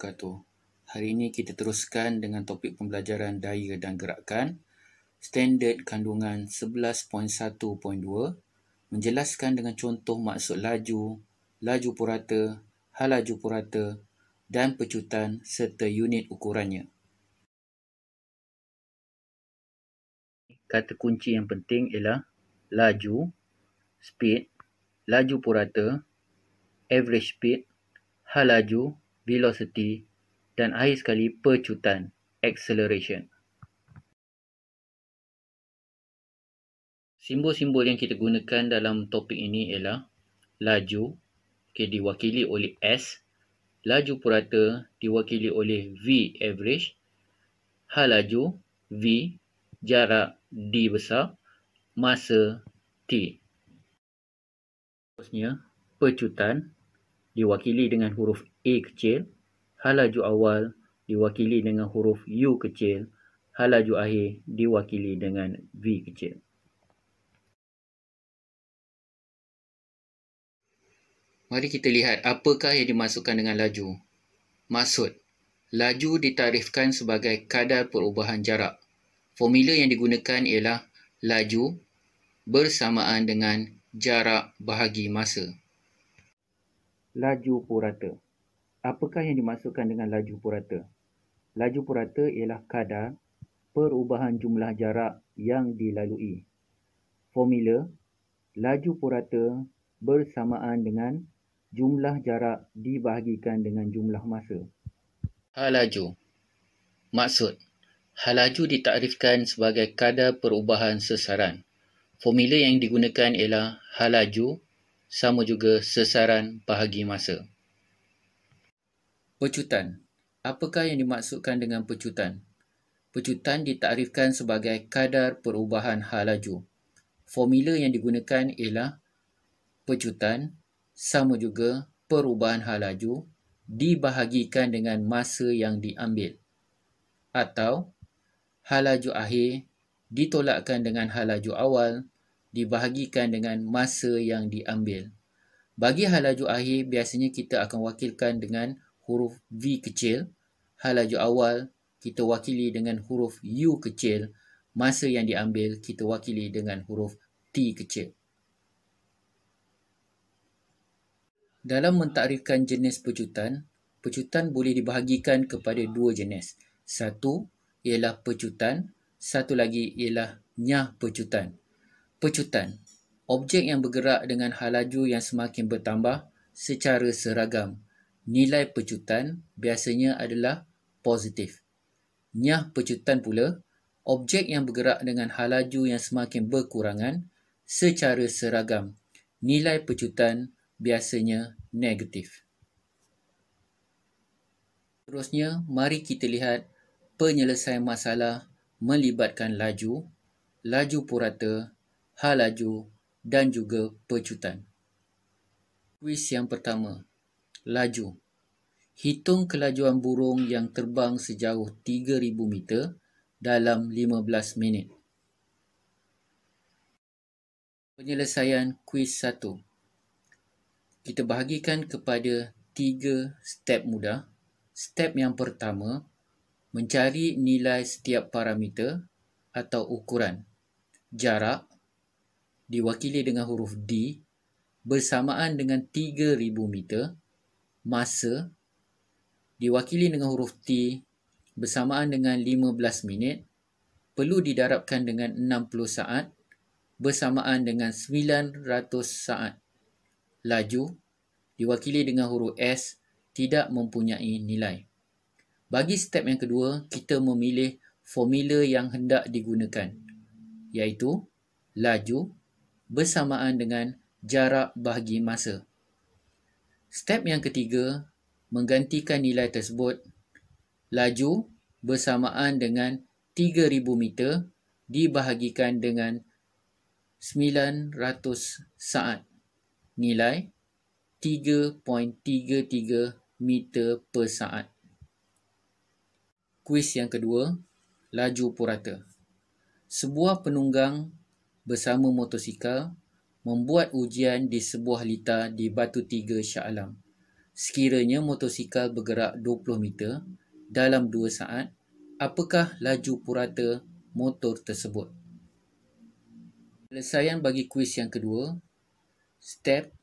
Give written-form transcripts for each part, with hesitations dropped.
wabarakatuh. Hari ini kita teruskan dengan topik pembelajaran daya dan gerakan, standard kandungan 11.1.2, menjelaskan dengan contoh maksud laju, laju purata, hal laju purata dan pecutan serta unit ukurannya. Kata kunci yang penting ialah laju, speed, laju purata, average speed, hal laju, velocity dan akhir sekali pecutan, acceleration. Simbol-simbol yang kita gunakan dalam topik ini ialah laju, diwakili oleh S, laju purata diwakili oleh V average, hal laju V, jarak D besar, masa T. Seterusnya, pecutan diwakili dengan huruf A kecil, hal laju awal diwakili dengan huruf U kecil, hal laju akhir diwakili dengan V kecil. Mari kita lihat apakah yang dimaksudkan dengan laju. Maksud, laju ditarifkan sebagai kadar perubahan jarak. Formula yang digunakan ialah laju bersamaan dengan jarak bahagi masa. Laju purata. Apakah yang dimaksudkan dengan laju purata? Laju purata ialah kadar perubahan jumlah jarak yang dilalui. Formula, laju purata bersamaan dengan jumlah jarak dibahagikan dengan jumlah masa. Hal laju. Maksud, hal laju ditakrifkan sebagai kadar perubahan sesaran. Formula yang digunakan ialah hal laju sama juga sesaran bahagi masa. Pecutan. Apakah yang dimaksudkan dengan pecutan? Pecutan ditakrifkan sebagai kadar perubahan hal laju. Formula yang digunakan ialah pecutan sama juga perubahan hal laju dibahagikan dengan masa yang diambil, atau hal laju akhir ditolakkan dengan hal laju awal dibahagikan dengan masa yang diambil. Bagi hal laju akhir, biasanya kita akan wakilkan dengan huruf V kecil, hal laju awal kita wakili dengan huruf U kecil, masa yang diambil kita wakili dengan huruf T kecil. Dalam mentakrifkan jenis pecutan, pecutan boleh dibahagikan kepada dua jenis. Satu ialah pecutan, satu lagi ialah nyah pecutan. Pecutan, objek yang bergerak dengan hal laju yang semakin bertambah secara seragam. Nilai pecutan biasanya adalah positif. Nyah pecutan pula, objek yang bergerak dengan hal laju yang semakin berkurangan secara seragam. Nilai pecutan biasanya negatif. Seterusnya, mari kita lihat penyelesaian masalah melibatkan laju, laju purata, hal laju dan juga pecutan. Kuis yang pertama, laju. Hitung kelajuan burung yang terbang sejauh 3,000 meter dalam 15 minit. Penyelesaian kuis 1. Kita bahagikan kepada 3 step mudah. Step yang pertama, mencari nilai setiap parameter atau ukuran. Jarak diwakili dengan huruf D bersamaan dengan 3,000 meter. Masa diwakili dengan huruf T bersamaan dengan 15 minit. Perlu didarabkan dengan 60 saat bersamaan dengan 900 saat. Laju diwakili dengan huruf S tidak mempunyai nilai. Bagi step yang kedua, kita memilih formula yang hendak digunakan, iaitu laju bersamaan dengan jarak bahagi masa. Step yang ketiga, menggantikan nilai tersebut, laju bersamaan dengan 3,000 meter dibahagikan dengan 900 saat. Nilai 3.33 meter per saat. Kuis yang kedua, laju purata. Sebuah penunggang bersama motosikal membuat ujian di sebuah litar di Batu Tiga, Shah Alam. sekiranya motosikal bergerak 20 meter dalam 2 saat, apakah laju purata motor tersebut? Penyelesaian bagi kuis yang kedua, step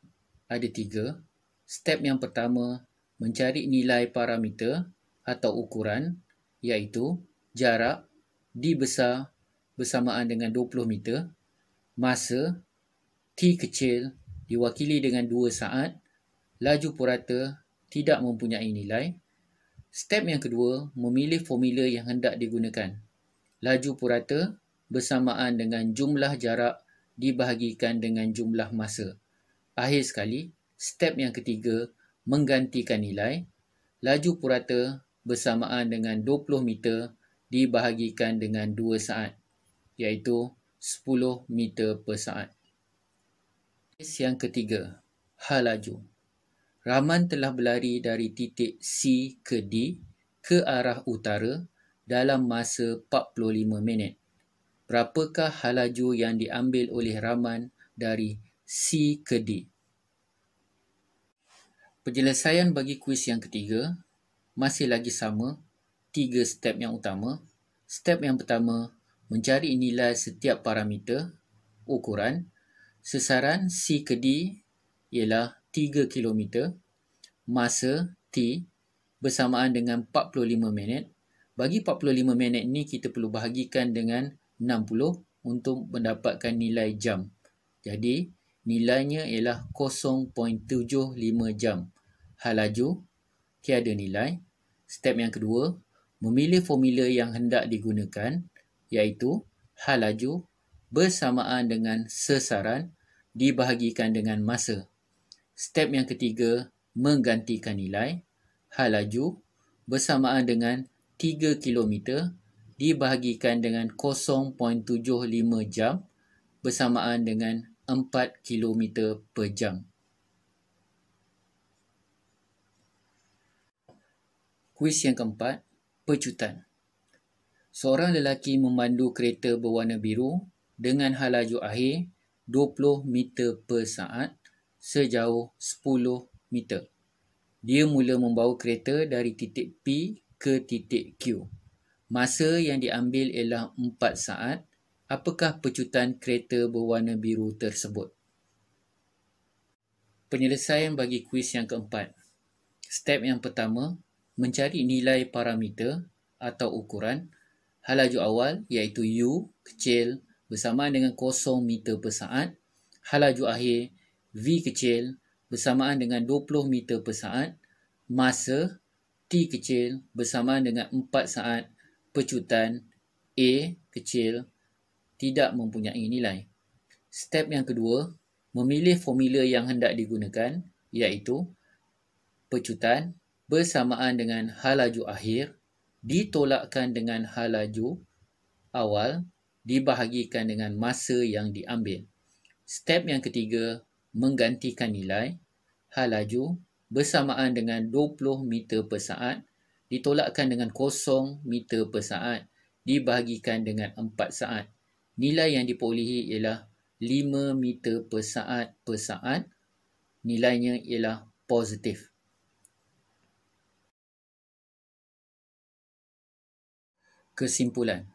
ada 3. Step yang pertama, mencari nilai parameter atau ukuran, iaitu jarak D besar bersamaan dengan 20 meter, masa T kecil diwakili dengan 2 saat, laju purata tidak mempunyai nilai. Step yang kedua, memilih formula yang hendak digunakan. Laju purata bersamaan dengan jumlah jarak dibahagikan dengan jumlah masa. Akhir sekali, step yang ketiga, menggantikan nilai. Laju purata bersamaan dengan 20 meter dibahagikan dengan 2 saat, iaitu 10 meter per saat. Yang ketiga, hal laju. Rahman telah berlari dari titik C ke D ke arah utara dalam masa 45 minit. Berapakah hal laju yang diambil oleh Rahman dari C ke D? Penyelesaian bagi kuis yang ketiga masih lagi sama, 3 step yang utama. Step yang pertama, mencari nilai setiap parameter, ukuran. Sesaran C ke D ialah 3 km. Masa T bersamaan dengan 45 minit. Bagi 45 minit ni kita perlu bahagikan dengan 60 untuk mendapatkan nilai jam. Jadi nilainya ialah 0.75 jam. Hal laju tiada nilai. Step yang kedua, memilih formula yang hendak digunakan, iaitu hal laju bersamaan dengan sesaran dibahagikan dengan masa. Step yang ketiga, menggantikan nilai. Hal laju bersamaan dengan 3 km dibahagikan dengan 0.75 jam bersamaan dengan 4 km per jam. Kuis yang keempat, pecutan. Seorang lelaki memandu kereta berwarna biru dengan hal laju akhir 20 meter per saat sejauh 10 meter. Dia mula membawa kereta dari titik P ke titik Q. Masa yang diambil ialah 4 saat. Apakah pecutan kereta berwarna biru tersebut? Penyelesaian bagi kuis yang keempat. Step yang pertama, mencari nilai parameter atau ukuran. Hal laju awal iaitu U kecil bersamaan dengan 0 meter per saat. Hal laju akhir V kecil bersamaan dengan 20 meter per saat. Masa T kecil bersamaan dengan 4 saat. Pecutan A kecil tidak mempunyai nilai. Step yang kedua, memilih formula yang hendak digunakan, iaitu pecutan bersamaan dengan hal laju akhir ditolakkan dengan hal laju awal dibahagikan dengan masa yang diambil. Step yang ketiga, menggantikan nilai. Hal laju bersamaan dengan 20 meter per saat ditolakkan dengan 0 meter per saat dibahagikan dengan 4 saat. Nilai yang diperolehi ialah 5 meter per saat. Nilainya ialah positif. Kesimpulan.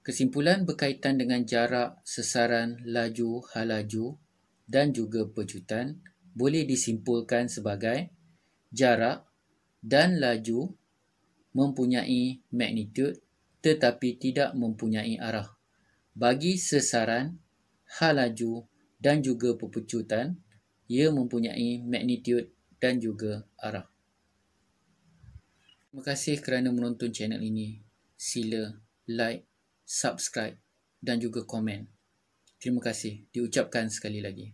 Kesimpulan berkaitan dengan jarak, sesaran, laju, hal laju dan juga pecutan boleh disimpulkan sebagai jarak dan laju mempunyai magnitud tetapi tidak mempunyai arah. Bagi sesaran, hal laju dan juga pecutan, ia mempunyai magnitud dan juga arah. Terima kasih kerana menonton channel ini. Sila like, subscribe dan juga komen. Terima kasih diucapkan sekali lagi.